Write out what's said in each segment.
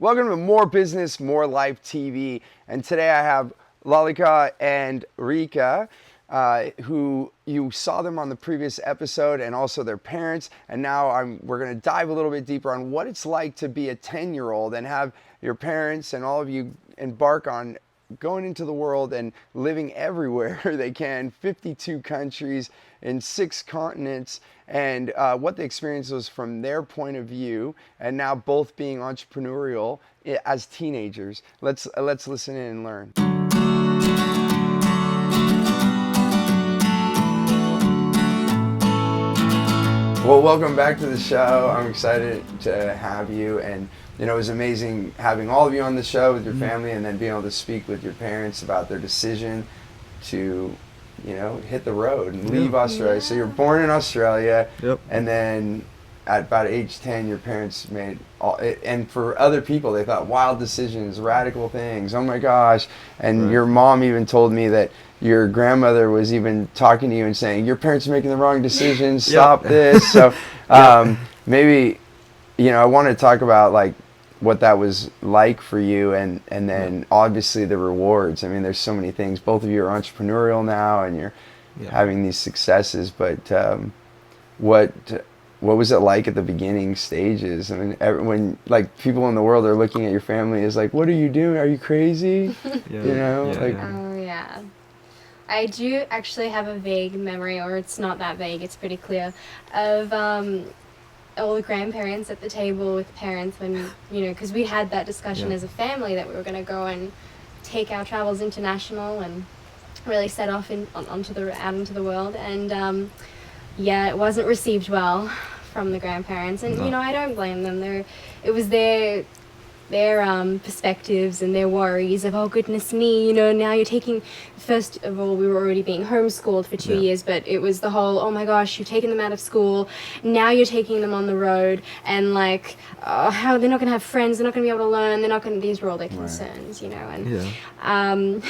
Welcome to More Business, More Life TV. And today I have Lalika and Reka, who you saw them on the previous episode, and also their parents. And now we're going to dive a little bit deeper on what it's like to be a 10-year-old and have your parents and all of you embark on going into the world and living everywhere they can, 52 countries in 6 continents, and what the experience was from their point of view, and now both being entrepreneurial as teenagers. Let's listen in and learn. Well, welcome back to the show. I'm excited to have you, and it was amazing having all of you on the show with your family, and then being able to speak with your parents about their decision to hit the road and leave Australia. So you're born in Australia, and then at about age 10, your parents made and for other people, they thought wild decisions, radical things. Oh my gosh. And your mom even told me that your grandmother was even talking to you and saying, your parents are making the wrong decisions, stop this. So maybe, I want to talk about like what that was like for you, and then obviously the rewards. I mean, there's so many things. Both of you are entrepreneurial now, and you're having these successes, but what was it like at the beginning stages? I mean, when like people in the world are looking at your family as like, what are you doing? Are you crazy? Oh yeah. I do actually have a vague memory, or it's not that vague, it's pretty clear, of all the grandparents at the table with parents when, because we had that discussion as a family that we were going to go and take our travels international and really set off out into the world. And it wasn't received well from the grandparents. And, I don't blame them. It was their perspectives and their worries of, oh goodness me, now you're taking, first of all, we were already being homeschooled for 2 years, but it was the whole, oh my gosh, you've taken them out of school, now you're taking them on the road, and like, how they're not going to have friends, they're not going to be able to learn, these were all their concerns, and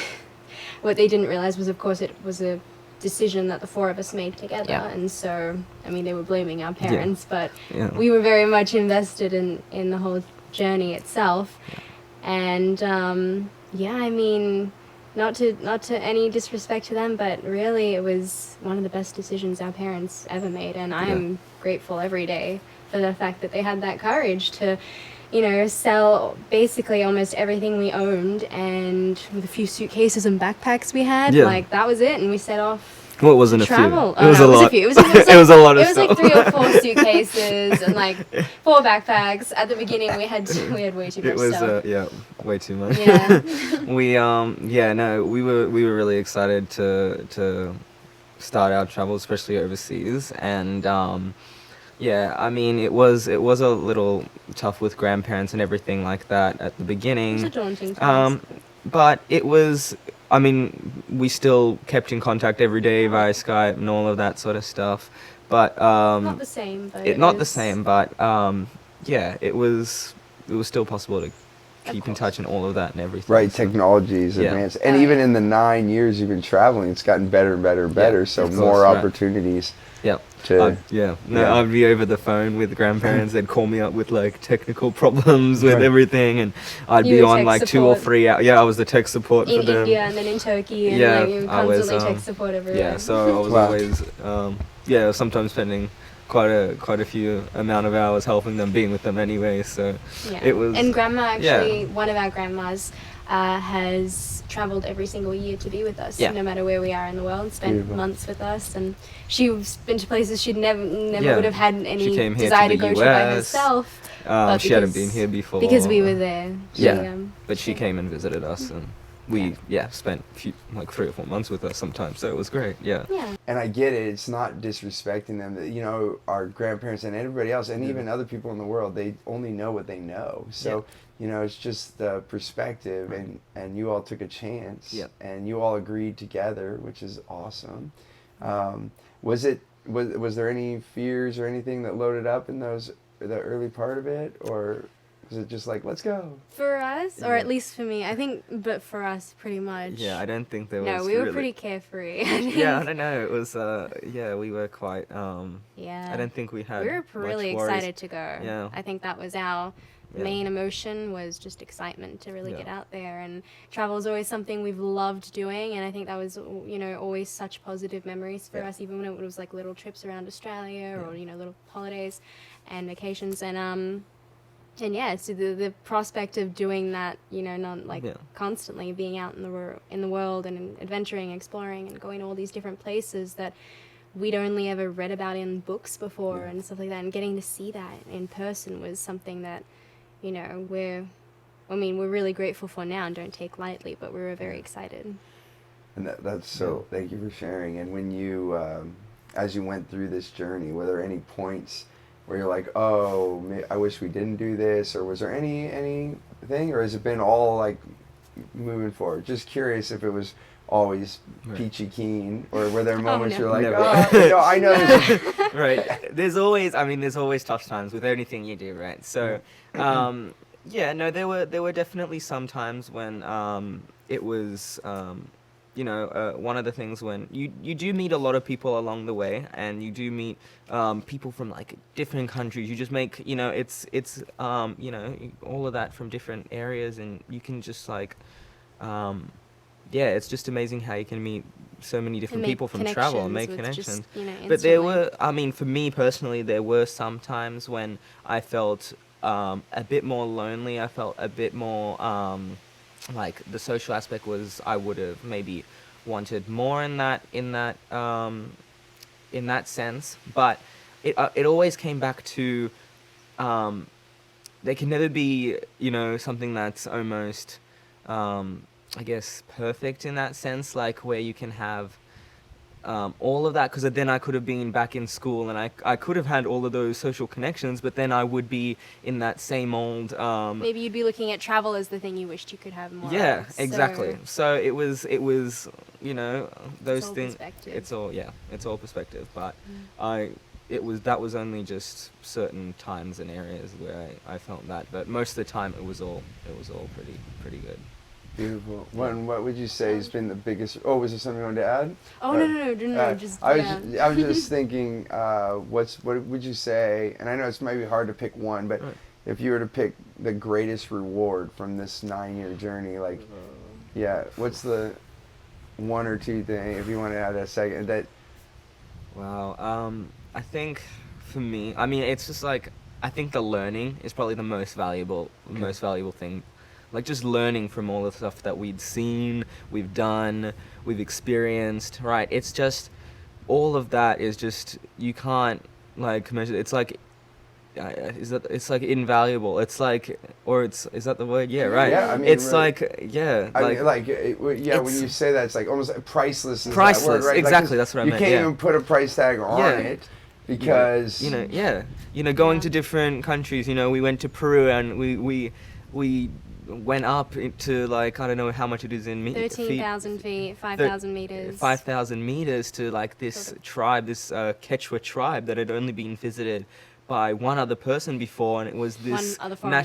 what they didn't realize was, of course, it was a decision that the 4 of us made together, and so, I mean, they were blaming our parents, but we were very much invested in the whole journey itself. And I mean, not to any disrespect to them, but really it was one of the best decisions our parents ever made, and I am grateful every day for the fact that they had that courage to sell basically almost everything we owned, and with a few suitcases and backpacks we had, like that was it, and we set off. Well, it wasn't a travel. few. It was a lot. It was a few. It was a lot of stuff. It was like 3 or 4 suitcases and like 4 backpacks. At the beginning, we had way too much stuff. It was way too much. Yeah. we were really excited to start our travel, especially overseas, and I mean, it was a little tough with grandparents and everything like that at the beginning. It was a daunting task. But it was, I mean, we still kept in contact every day via Skype and all of that sort of stuff. But not the same, but it was still possible to keep in touch and all of that and everything. Right, technology is advanced. And even in the 9 years you've been traveling, it's gotten better and better and better, so more opportunities. I'd be over the phone with grandparents. They'd call me up with like technical problems with everything, and I'd be on like 2 or 3 hours. I was the tech support for them. In India and then in Turkey, and you constantly tech support everywhere. So I was always, sometimes spending quite a few amount of hours helping them, being with them anyway. So it was. And grandma actually, one of our grandmas, has traveled every single year to be with us, no matter where we are in the world, spent months with us, and she's been to places she'd never would have had any desire to go to by herself. She hadn't been here before. Because we were there. But she came and visited us, and we spent 3 or 4 months with us sometimes, so it was great. And I get it, it's not disrespecting them that our grandparents and everybody else, and even other people in the world, they only know what they know, so it's just the perspective, and you all took a chance, and you all agreed together, which is awesome. Was there any fears or anything that loaded up in the early part of it, or was it just like, let's go? For us, or at least for me, I think, but for us, pretty much. Yeah, I don't think there was. No, we were pretty carefree. I don't know. It was. We were quite. I don't think we had. We were really excited to go. Yeah. I think that was our main emotion was just excitement to really Yeah. get out there. And travel is always something we've loved doing, and I think that was, you know, always such positive memories for Yeah. us, even when it was like little trips around Australia or, Yeah. you know, little holidays and vacations. And yeah, so the prospect of doing that, you know, not like Yeah. constantly being out in the world and adventuring, exploring, and going to all these different places that we'd only ever read about in books before Yeah. and stuff like that, and getting to see that in person was something that, you know, we're really grateful for now and don't take lightly, but we were very excited. And that's so, thank you for sharing. And when you, as you went through this journey, were there any points where you're like, oh, I wish we didn't do this, or was there anything, or has it been all like moving forward? Just curious if it was always peachy keen, or were there moments no. you're like, Never. oh, no, I know this. Right. There's always tough times with anything you do, right? So, yeah, no, there were definitely some times when it was, you know, one of the things when you do meet a lot of people along the way, and you do meet people from like different countries. You just make, you know, it's you know, all of that from different areas, and you can just like, yeah, it's just amazing how you can meet so many different people from travel and make connections. Just, you know, But there instantly. were, I mean, for me personally, there were some times when I felt a bit more lonely. I felt a bit more like the social aspect was, I would have maybe wanted more in that sense. But it always came back to there can never be, you know, something that's almost I guess perfect in that sense, like where you can have all of that, because then I could have been back in school and I could have had all of those social connections, but then I would be in that same old Maybe you'd be looking at travel as the thing you wished you could have more yeah, of, exactly. So it was you know, those all things, perspective. it's all perspective. But that was only just certain times and areas where I felt that, but most of the time it was all pretty good. Beautiful. What would you say has been the biggest? Oh, was there something you wanted to add? Oh, no, just, I yeah. was just thinking, what would you say? And I know it's maybe hard to pick one, but Right. if you were to pick the greatest reward from this 9-year journey, like, yeah, what's the one or two thing, if you want to add a second, that? Wow. I think for me, I mean, it's just like, I think the learning is probably the most valuable thing. Like just learning from all the stuff that we'd seen, we've done, we've experienced, right? It's just, all of that is just, you can't like measure. It's like, it's like invaluable. It's like, or is that the word? Yeah, right. Yeah, I mean, it's really, like, yeah. I mean, when you say that, it's like almost priceless. Is Priceless, that word, right? exactly. Like, that's what I you meant. can't Yeah. even put a price tag on it because going to different countries. You know, we went to Peru and we went up to, like, I don't know how much it is in 13,000 feet, 5,000 meters. 5,000 meters to like this tribe, this Quechua tribe that had only been visited by one other person before, and it was this One other foreigner.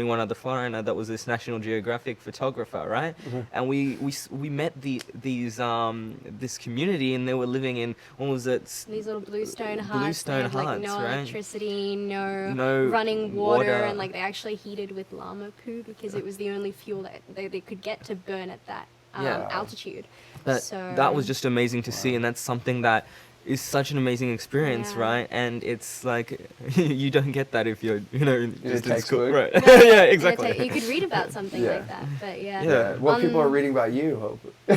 one other foreigner that was this National Geographic photographer, right? Mm-hmm. And we met this community, and they were living in, what was it? These little bluestone huts. Bluestone They had, like, huts, no right? electricity, no running water. water, and like they actually heated with llama poo because it was the only fuel that they could get to burn at that altitude. That was just amazing to see, and that's something that is such an amazing experience, Yeah. right? And it's like you don't get that if you're, you know, just in school, textbook. right? Yeah, exactly. You could read about something Yeah. like that, but yeah. Yeah. Well, people are reading about you, hopefully. Oh,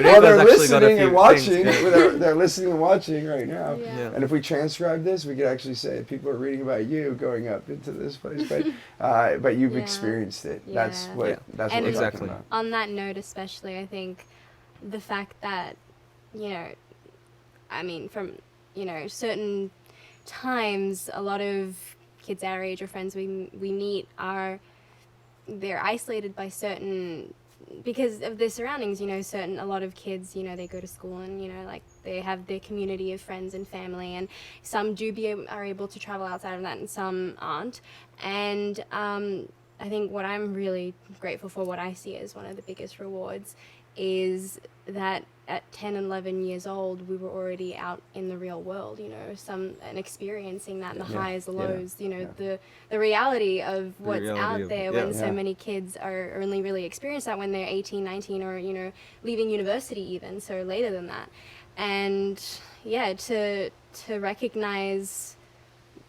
Well, they're actually got a listening few and watching. things, They're listening and watching right now. Yeah. Yeah. And if we transcribe this, we could actually say people are reading about you going up into this place. But but you've Yeah. experienced it. Yeah. That's what Yeah. that's And what we're exactly. talking about. on that note especially, I think the fact that, you know, I mean, from, you know, certain times, a lot of kids our age or friends we meet they're isolated by certain, because of their surroundings, you know, a lot of kids, you know, they go to school and, you know, like they have their community of friends and family, and some are able to travel outside of that and some aren't. And I think what I'm really grateful for, what I see as one of the biggest rewards, is that at 10 and 11 years old, we were already out in the real world, you know, and experiencing that, and the highs, the lows, you know, the reality of what's out there when so many kids are only really experience that when they're 18, 19, or, you know, leaving university even, so later than that. And yeah, to recognize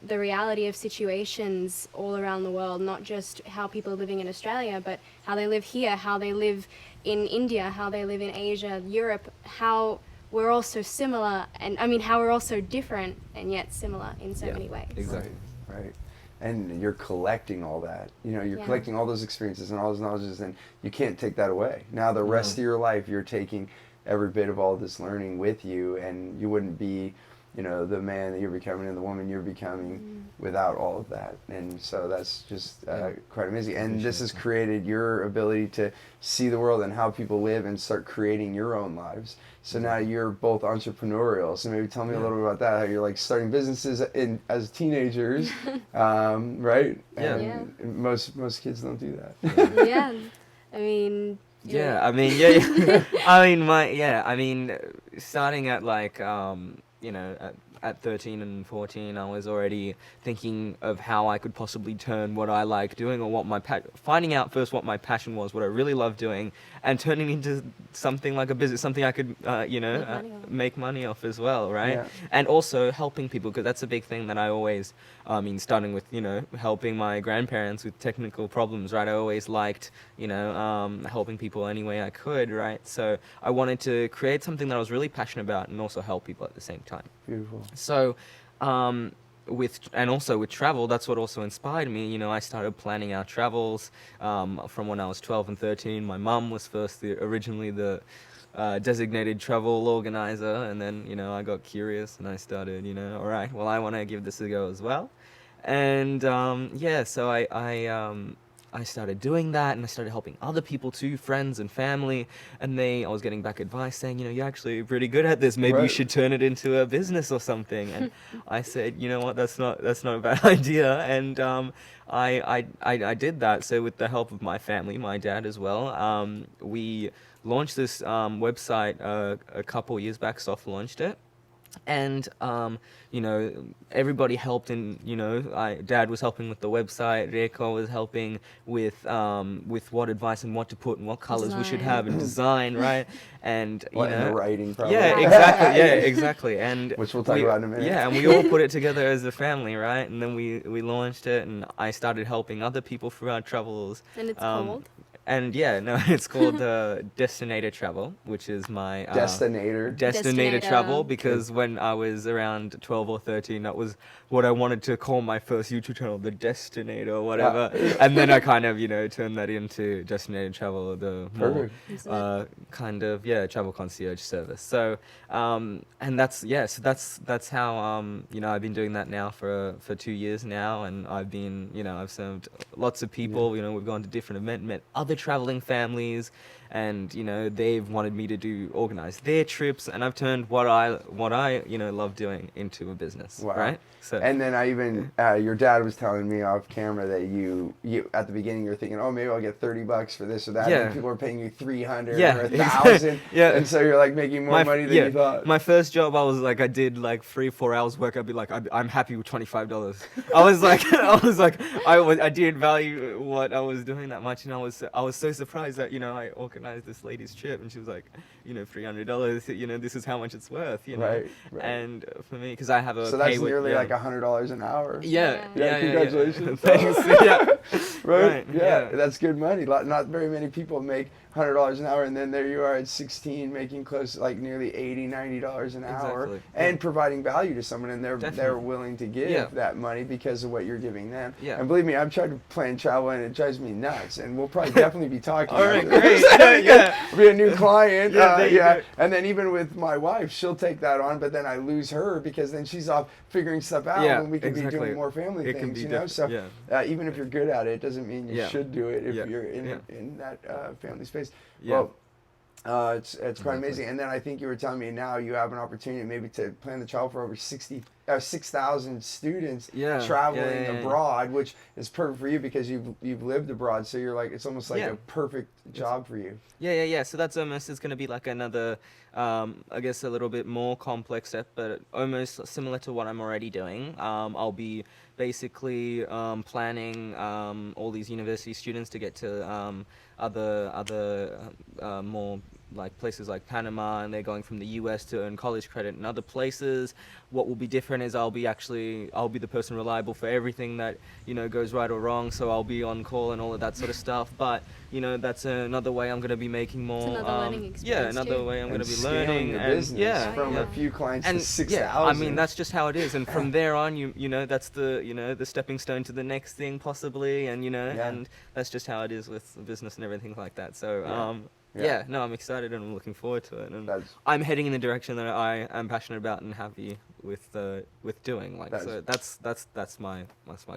the reality of situations all around the world, not just how people are living in Australia, but how they live here, how they live in India, how they live in Asia, Europe, how we're all so similar, and I mean how we're all so different and yet similar in so many ways. Exactly. Right. And you're collecting all that. You know, you're collecting all those experiences and all those knowledges, and you can't take that away. Now the rest of your life, you're taking every bit of all this learning with you, and you wouldn't be, you know, the man that you're becoming and the woman you're becoming without all of that. And so that's just quite amazing. And this has created your ability to see the world and how people live and start creating your own lives. So now you're both entrepreneurial. So maybe tell me a little bit about that, how you're like starting businesses as teenagers, right? Yeah. And most kids don't do that. Yeah. I mean... I mean, starting at like, you know, at 13 and 14, I was already thinking of how I could possibly turn what I like doing, or what my finding out first what my passion was, what I really love doing, and turning into something like a business, something I could, you know, make money off as well, right? Yeah. And also helping people, because that's a big thing that I always, I mean, starting with, you know, helping my grandparents with technical problems, right? I always liked, you know, helping people any way I could, right? So I wanted to create something that I was really passionate about and also help people at the same time. Beautiful. So, with travel, that's what also inspired me. You know, I started planning our travels from when I was 12 and 13. My mum was originally the designated travel organizer, and then, you know, I got curious and I started, you know, all right, well, I want to give this a go as well. And so I started doing that, and I started helping other people too, friends and family, and I was getting back advice saying, you know, you're actually pretty good at this, maybe you should turn it into a business or something. And I said, you know what, that's not a bad idea. And I did that. So with the help of my family, my dad as well, we launched this website a couple years back, soft launched it. And you know, everybody helped, and you know, Dad was helping with the website, Reka was helping with what advice and what to put and what colors we should have and design, right? And you know, and the writing, probably. Yeah, exactly. Yeah, exactly. And which we'll talk about in a minute. Yeah, and we all put it together as a family, right? And then we launched it, and I started helping other people through our travels. And it's called? And it's called Destinator Travel, which is my Destinator Travel, because when I was around 12 or 13, that was what I wanted to call my first YouTube channel, the Destinator or whatever. And then I kind of, you know, turned that into Destinator Travel, the more kind of travel concierge service. So and that's how you know, I've been doing that now for 2 years now, and I've been, you know, I've served lots of people. You know, we've gone to different events, met other traveling families, and you know, they've wanted me to organize their trips, and I've turned what I you know, love doing into a business. Wow. Right? So, and then I even your dad was telling me off camera that you at the beginning you're thinking, oh, maybe I'll get $30 for this or that, and people are paying you $300 or $1,000, and so you're like making more money than you thought. My first job, I was like, I did like 3-4 hours work. I'd be like, I'm happy with $25. I was like, I didn't value what I was doing that much, and I was so surprised that, you know, I organized this lady's trip, and she was like, you know, $300. You know, this is how much it's worth. You know, right. And for me, because I have a so that's nearly like $100 an hour. Yeah. Congratulations. Thanks. Right. Yeah, that's good money. Not very many people make $100 an hour, and then there you are at 16 making close, like nearly $80-$90 an hour, and providing value to someone, and they're willing to give that money because of what you're giving them. And believe me, I've tried to plan travel, and it drives me nuts, and we'll probably definitely be talking. All right, great. Be a new client. And then even with my wife, she'll take that on, but then I lose her because then she's off figuring stuff out, and we can be doing more family things, you know. So even if you're good at it, doesn't mean you should do it if you're in that family space. Well, it's quite amazing. And then I think you were telling me now you have an opportunity maybe to plan the travel for over 60 6,000 students Yeah. traveling Yeah. abroad, which is perfect for you because you've lived abroad. So you're like, it's almost like Yeah. a perfect job for you. Yeah. So that's almost, it's going to be like another, I guess a little bit more complex step, but almost similar to what I'm already doing. I'll be basically planning all these university students to get to other more like places like Panama, and they're going from the US to earn college credit in other places. What will be different is I'll be the person reliable for everything that, you know, goes right or wrong, so I'll be on call and all of that sort of stuff. But, you know, that's another way I'm going to be making more. It's another learning experience. Yeah, another too. way I'm going to be scaling learning. your And business yeah, from yeah. a few clients And to 6,000. yeah, I mean, that's just how it is. And from there on, you know, that's the stepping stone to the next thing possibly. And, you know, and that's just how it is with business and everything like that. So, yeah, no, I'm excited and I'm looking forward to it. And I'm heading in the direction that I am passionate about and happy with doing. Like, so that's my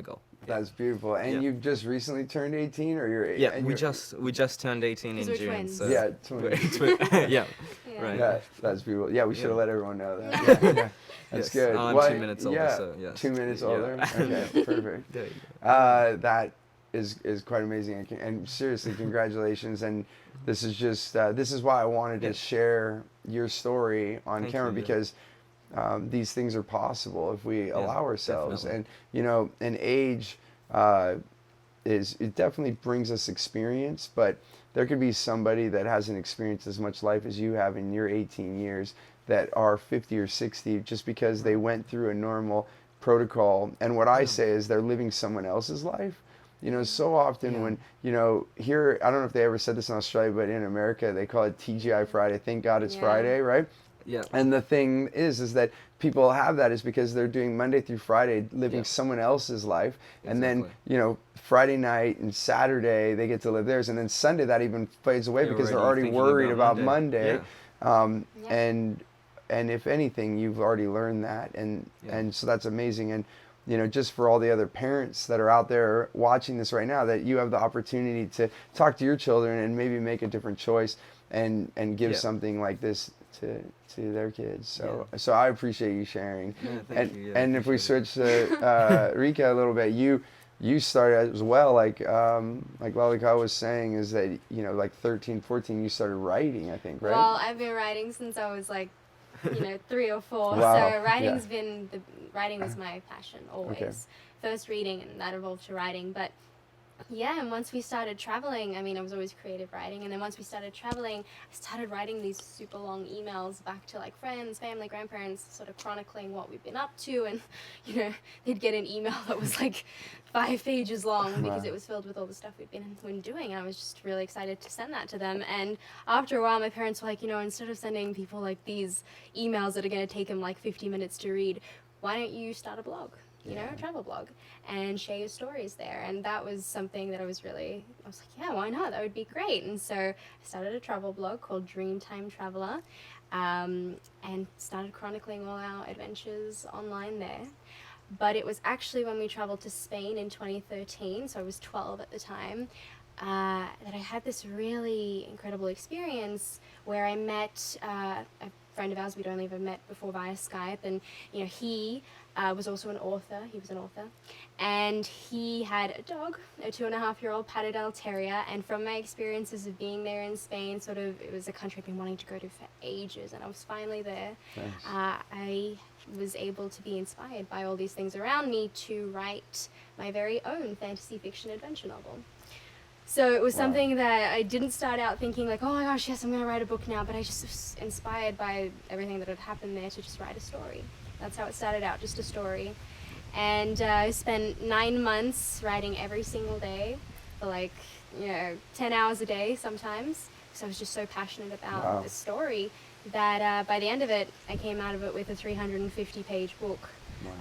goal. That's beautiful. And you've just recently turned 18, or you're? Yeah, we just turned 18 in we're June. twins. So Yeah, twins. yeah. Right. Yeah, that's beautiful. Yeah, we should have let everyone know that. Yeah. That's Yes. good. I'm What- 2 minutes older, so yes. 2 minutes Yeah. older. Okay, perfect. There you go. That is quite amazing, and seriously, congratulations. And this is just this is why I wanted to share your story on Thank camera, you. because these things are possible if we allow ourselves. definitely. And you know, an age it definitely brings us experience, but there could be somebody that hasn't experienced as much life as you have in your 18 years that are 50 or 60 just because they went through a normal protocol. And what I say is they're living someone else's life. You know, so often when, you know, here, I don't know if they ever said this in Australia, but in America, they call it TGI Friday. Thank God it's Friday, right? Yeah. And the thing is that people have that is because they're doing Monday through Friday, living someone else's life. And then, you know, Friday night and Saturday, they get to live theirs. And then Sunday, that even fades away because they're already thinking worried about Monday. Yeah. And if anything, you've already learned that. And so that's amazing. And, you know, just for all the other parents that are out there watching this right now, that you have the opportunity to talk to your children and maybe make a different choice and give something like this to their kids. So I appreciate you sharing. Yeah, thank you. Yeah, and if we switch to Reka a little bit, you started as well, like Lalika was saying, is that, you know, like 13, 14, you started writing, I think, right? Well, I've been writing since I was like, 3 or 4. Wow. So writing was my passion always. Okay. First reading, and that evolved to writing. But yeah, and once we started traveling, I mean, I was always creative writing, and then once we started traveling, I started writing these super long emails back to like friends, family, grandparents, sort of chronicling what we've been up to, and you know, they'd get an email that was like 5 pages long because it was filled with all the stuff we'd been doing, and I was just really excited to send that to them. And after a while, my parents were like, you know, instead of sending people like these emails that are going to take them like 50 minutes to read, why don't you start a blog? You know, a travel blog, and share your stories there. And that was something that I was like, yeah, why not? That would be great. And so I started a travel blog called Dreamtime Traveler, and started chronicling all our adventures online there. But it was actually when we traveled to Spain in 2013, so I was 12 at the time, that I had this really incredible experience where I met a friend of ours we'd only ever met before via Skype, and you know, he was also an author. He was an author, and he had a dog, a 2.5-year-old Patterdale Terrier. And from my experiences of being there in Spain, sort of, it was a country I've been wanting to go to for ages, and I was finally there. Nice. I was able to be inspired by all these things around me to write my very own fantasy fiction adventure novel. So it was something that I didn't start out thinking like, oh my gosh, yes, I'm going to write a book now, but I just was inspired by everything that had happened there to just write a story. That's how it started out, just a story. And I spent 9 months writing every single day for like, 10 hours a day sometimes, because I was just so passionate about this story that by the end of it, I came out of it with a 350-page book.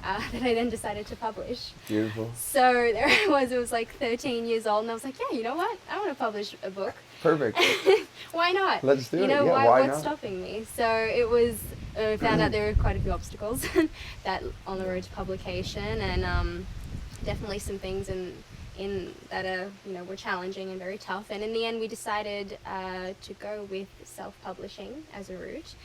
That I then decided to publish. Beautiful. So there I was, it was like 13 years old, and I was like, yeah, you know what? I want to publish a book. Perfect. Why not? Let's do it. You know, Yeah, why not? what's stopping me? So it was, I found out there were quite a few obstacles that on the road to publication, and definitely some things in that are were challenging and very tough. And in the end, we decided to go with self-publishing as a route.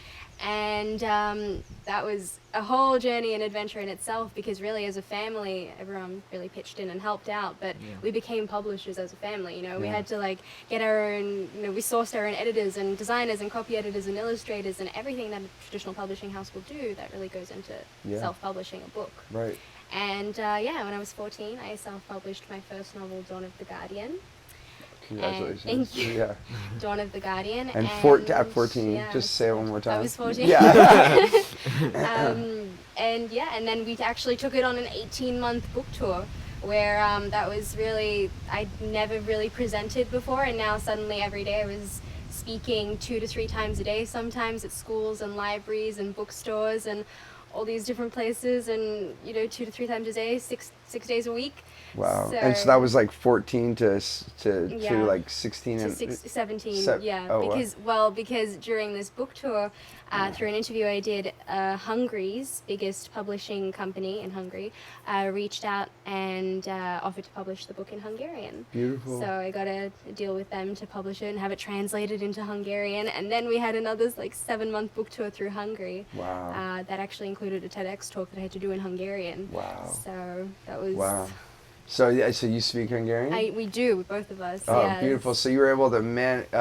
And that was a whole journey and adventure in itself, because really as a family, everyone really pitched in and helped out, but we became publishers as a family. We had to like get our own, we sourced our own editors and designers and copy editors and illustrators and everything that a traditional publishing house will do that really goes into self-publishing a book. Right. And when I was 14, I self-published my first novel, Dawn of the Guardian. Congratulations. Thank you. Yeah. Dawn of the Guardian. And at 14, just say it one more time. I was 14. Yeah. And then we actually took it on an 18-month book tour, where that was really, I'd never really presented before, and now suddenly every day I was speaking 2 to 3 times a day, sometimes at schools and libraries and bookstores and all these different places, and 2 to 3 times a day, six days a week. Wow. And so that was like 14 to like 16 to and 17. Wow. Because during this book tour, through an interview I did, Hungary's biggest publishing company in Hungary reached out and offered to publish the book in Hungarian. Beautiful. So I got a deal with them to publish it and have it translated into Hungarian, and then we had another 7-month book tour through Hungary. Wow. That actually included a TEDx talk that I had to do in Hungarian. Wow. So that was. Wow. So you speak Hungarian? We do, both of us. Oh, yes. beautiful. So you were able to manage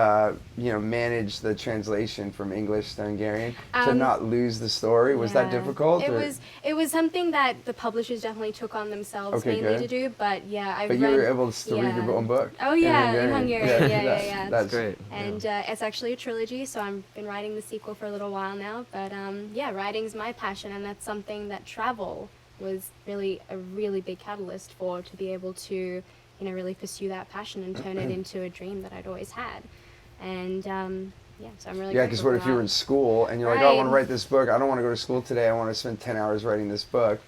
the translation from English to Hungarian to not lose the story. Was that difficult? It was something that the publishers definitely took on themselves mainly to do. But you were able to read your own book. Oh yeah, in Hungarian. Yeah. That's great. And it's actually a trilogy, so I've been writing the sequel for a little while now. But writing's my passion, and that's something that travel was really a really big catalyst for, to be able to really pursue that passion and turn it into a dream that I'd always had. And so I'm really because what if you were in school and you're like, oh, I want to write this book, I don't want to go to school today, I want to spend 10 hours writing this book.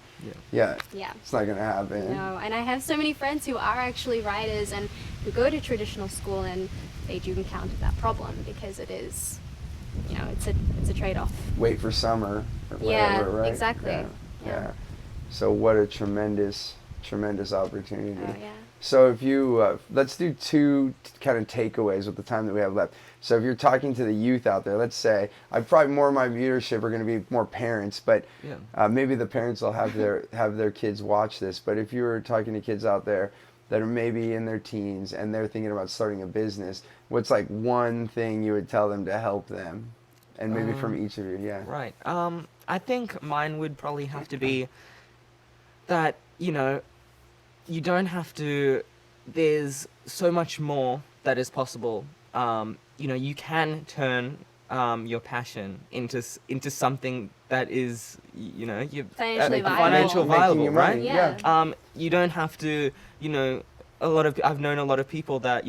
Yeah. It's not going to happen. No, and I have so many friends who are actually writers and who go to traditional school, and they do encounter that problem, because it is, it's a trade-off. Wait for summer or whatever, right? Exactly. Yeah. So what a tremendous opportunity. Oh, yeah. So if you, let's do 2 kind of takeaways with the time that we have left. So if you're talking to the youth out there, let's say, probably more of my viewership are going to be more parents, but maybe the parents will have their kids watch this. But if you were talking to kids out there that are maybe in their teens and they're thinking about starting a business, what's like one thing you would tell them to help them? And maybe from each of you, Right. I think mine would probably have to be that, you don't have to, there's so much more that is possible. You can turn your passion into something that is, financially viable, right? Yeah. You don't have to, I've known a lot of people that,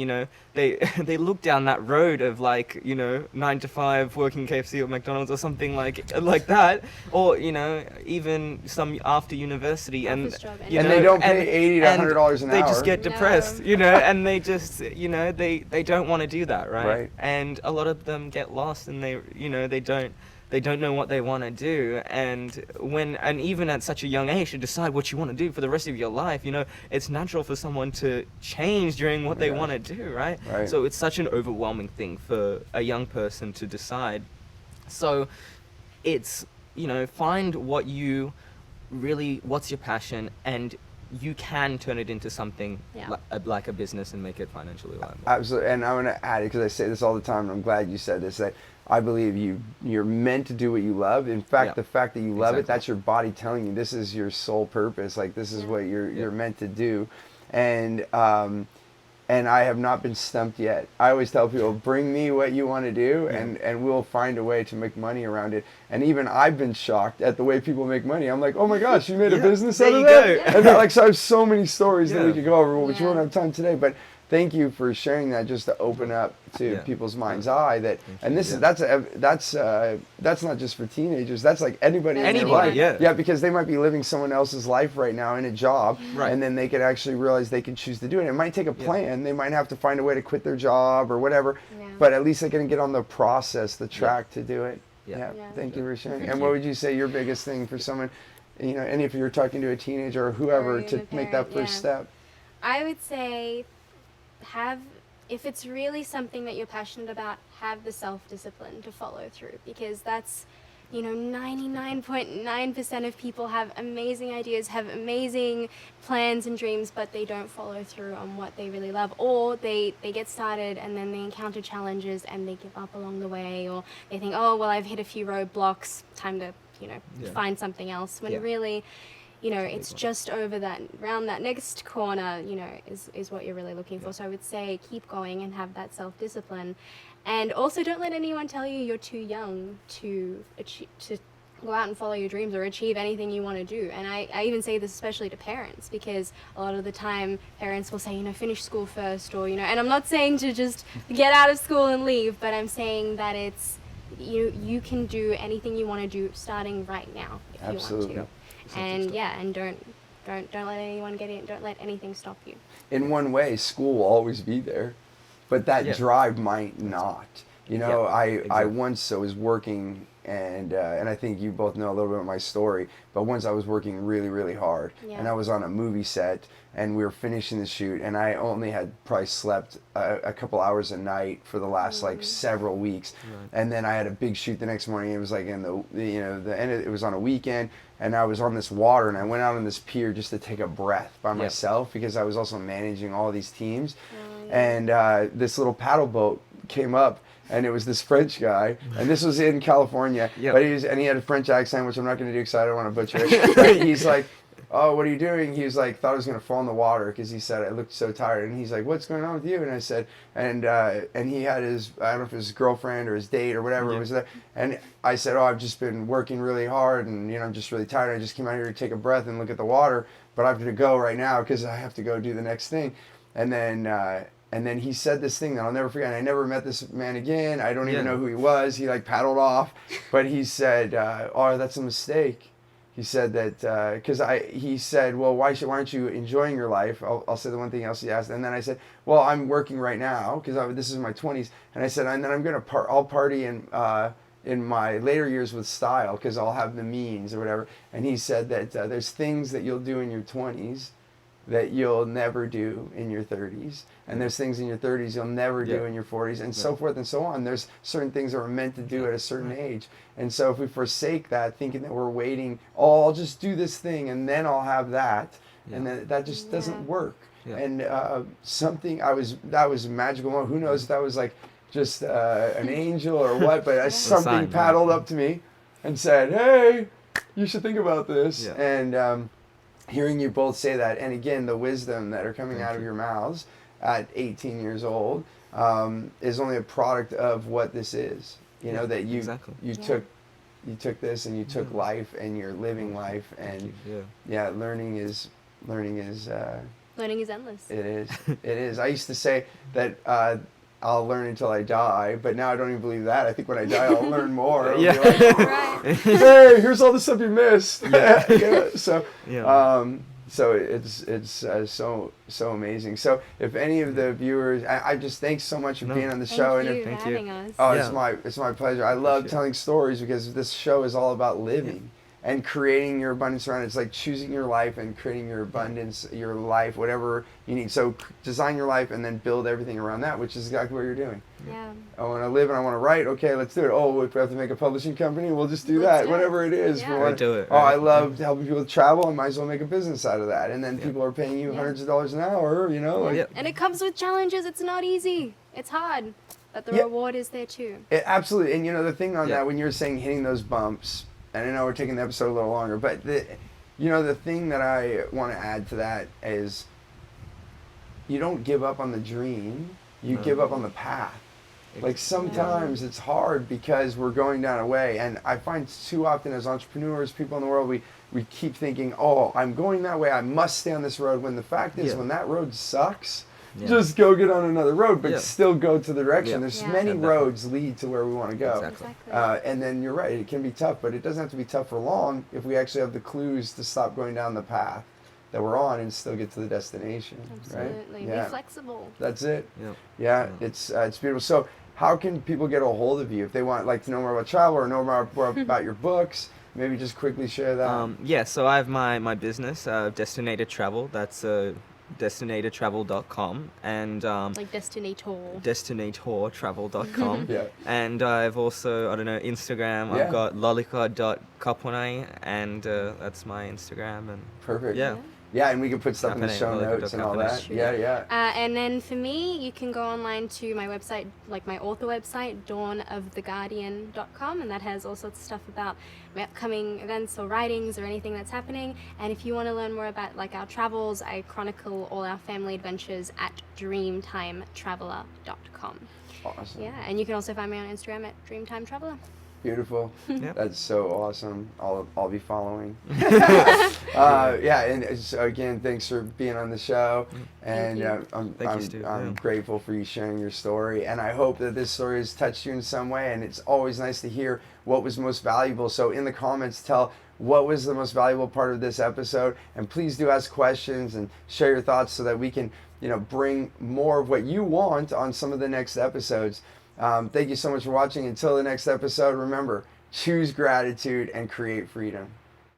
they look down that road of 9 to 5 working KFC or McDonald's or something like that, or, even some after university, and they don't pay $80 to $100 an hour. They just get depressed, and they just, they don't want to do that, right? And a lot of them get lost, and they don't know what they want to do, and even at such a young age to decide what you want to do for the rest of your life, it's natural for someone to change during what they want to do, right? So it's such an overwhelming thing for a young person to decide. So it's, find what's your passion, and you can turn it into something like a business and make it financially viable. Absolutely, and I'm going to add it because I say this all the time, and I'm glad you said this, that I believe you're meant to do what you love. In fact, the fact that you love it, that's your body telling you this is your sole purpose. Like, this is what you're meant to do. And I have not been stumped yet. I always tell people, bring me what you want to do, and we'll find a way to make money around it. And even I've been shocked at the way people make money. I'm like, oh my gosh, you made a business out of that? And so I have so many stories that we could go over, which we won't have time today. But thank you for sharing that, just to open up to people's mind's eye. That's not just for teenagers. That's like anybody in their life. Yeah, because they might be living someone else's life right now in a job, and then they could actually realize they can choose to do it. It might take a plan. They might have to find a way to quit their job or whatever, but at least they can get on the process, the track to do it. Thank you for sharing. And what would you say your biggest thing for someone, and if you're talking to a teenager or whoever, to make that first step? I would say if it's really something that you're passionate about, have the self-discipline to follow through, because that's, 99.9% of people have amazing ideas, have amazing plans and dreams, but they don't follow through on what they really love, or they get started and then they encounter challenges and they give up along the way, or they think, oh, well, I've hit a few roadblocks, time to, find something else, when really, it's just around that next corner, is what you're really looking for. So I would say keep going and have that self-discipline. And also don't let anyone tell you you're too young to go out and follow your dreams or achieve anything you want to do. And I even say this especially to parents, because a lot of the time parents will say, finish school first, or, and I'm not saying to just get out of school and leave, but I'm saying that it's, you can do anything you want to do starting right now if Absolutely. you want to. And and don't let anyone get in. Don't let anything stop you. In one way, school will always be there, but that drive might not. I once was working, and I think you both know a little bit of my story, but once I was working really, really hard, and I was on a movie set, and we were finishing the shoot, and I only had probably slept a couple hours a night for the last several weeks, and then I had a big shoot the next morning. It was like in the end. It was on a weekend, and I was on this water, and I went out on this pier just to take a breath by myself, because I was also managing all these teams, and this little paddle boat came up. And it was this French guy, and this was in California, but he had a French accent, which I'm not going to do because I don't want to butcher it. But he's like, "Oh, what are you doing?" He was like, thought I was going to fall in the water because he said I looked so tired. And he's like, "What's going on with you?" And I said, and he had his, I don't know if it was his girlfriend or his date or whatever was there. And I said, "Oh, I've just been working really hard, and I'm just really tired. I just came out here to take a breath and look at the water, but I have to go right now because I have to go do the next thing." And then he said this thing that I'll never forget. And I never met this man again. I don't even know who he was. He paddled off, but he said, "Oh, that's a mistake." He said that he said, "Well, why aren't you enjoying your life?" I'll say the one thing else he asked, and then I said, "Well, I'm working right now because this is my 20s." And I said, "And then I'll party in my later years with style because I'll have the means or whatever." And he said that there's things that you'll do in your 20s that you'll never do in your 30s, and there's things in your 30s you'll never do in your 40s, and so forth and so on. There's certain things that we're meant to do at a certain age, and so if we forsake that, thinking that we're waiting, I'll just do this thing and then I'll have that, and then that just doesn't work. And that was a magical moment. Who knows if that was just an angel or what, but something paddled up to me and said, "Hey, you should think about this." And hearing you both say that, and again, the wisdom that are coming out of your mouths at 18 years old is only a product of what this is. That you took this and you took life and you're living life, and learning is endless. It is. It is. I used to say that I'll learn until I die, but now I don't even believe that. I think when I die, I'll learn more. I'll be like, "Hey, here's all the stuff you missed." So it's so amazing. So if any of the viewers, I just thanks so much for being on the show. Thank you for having us. Oh, it's my pleasure. I love telling stories because this show is all about living. And creating your abundance around it. It's like choosing your life and creating your abundance, your life, whatever you need. So design your life and then build everything around that, which is exactly what you're doing. Yeah. I want to live and I want to write. Okay, let's do it. Oh, if we have to make a publishing company, we'll just do that. Whatever it is. Yeah. Do it. Oh, I love helping people travel. I might as well make a business out of that. And then people are paying you hundreds of dollars an hour, And it comes with challenges. It's not eeasy. It's hard. But the reward is there too. Absolutely. And the thing on that, when you're saying hitting those bumps, and I know we're taking the episode a little longer, but the thing that I want to add to that is you don't give up on the dream, you give up on the path. Sometimes it's hard because we're going down a way, and I find too often as entrepreneurs, people in the world, we keep thinking, "Oh, I'm going that way, I must stay on this road," when the fact is when that road sucks, just go get on another road, but still go to the direction. There's many roads lead to where we want to go. Exactly. And then you're right, it can be tough, but it doesn't have to be tough for long if we actually have the clues to stop going down the path that we're on and still get to the destination. Absolutely. Right? Be flexible. That's it. It's beautiful. So how can people get a hold of you if they want to know more about travel or know more about your books? Maybe just quickly share that. So I have my business, Destinated Travel. That's destinatortravel.com and Like Destinator. destinatortravel.com. Yeah. And I've also, I don't know, Instagram. Yeah. I've got lalika.kaponay, and that's my Instagram. And Perfect. yeah. Yeah, and we can put stuff in the Kaponay, show Lalika notes and all Kaponay. that. Sure. Yeah. And then for me, you can go online to my website, like my author website, dawnoftheguardian.com, and that has all sorts of stuff about my upcoming events or writings or anything that's happening. And if you want to learn more about like our travels, I chronicle all our family adventures at dreamtimetraveler.com. Awesome. Yeah, and you can also find me on Instagram at dreamtimetraveler. Beautiful. Yep. That's so awesome. I'll be following. And so again, thanks for being on the show. And you. Thank you, Stu. I'm grateful for you sharing your story. And I hope that this story has touched you in some way. And it's always nice to hear what was most valuable. So in the comments, tell what was the most valuable part of this episode. And please do ask questions and share your thoughts so that we can, bring more of what you want on some of the next episodes. Thank you so much for watching. Until the next episode, remember, choose gratitude and create freedom.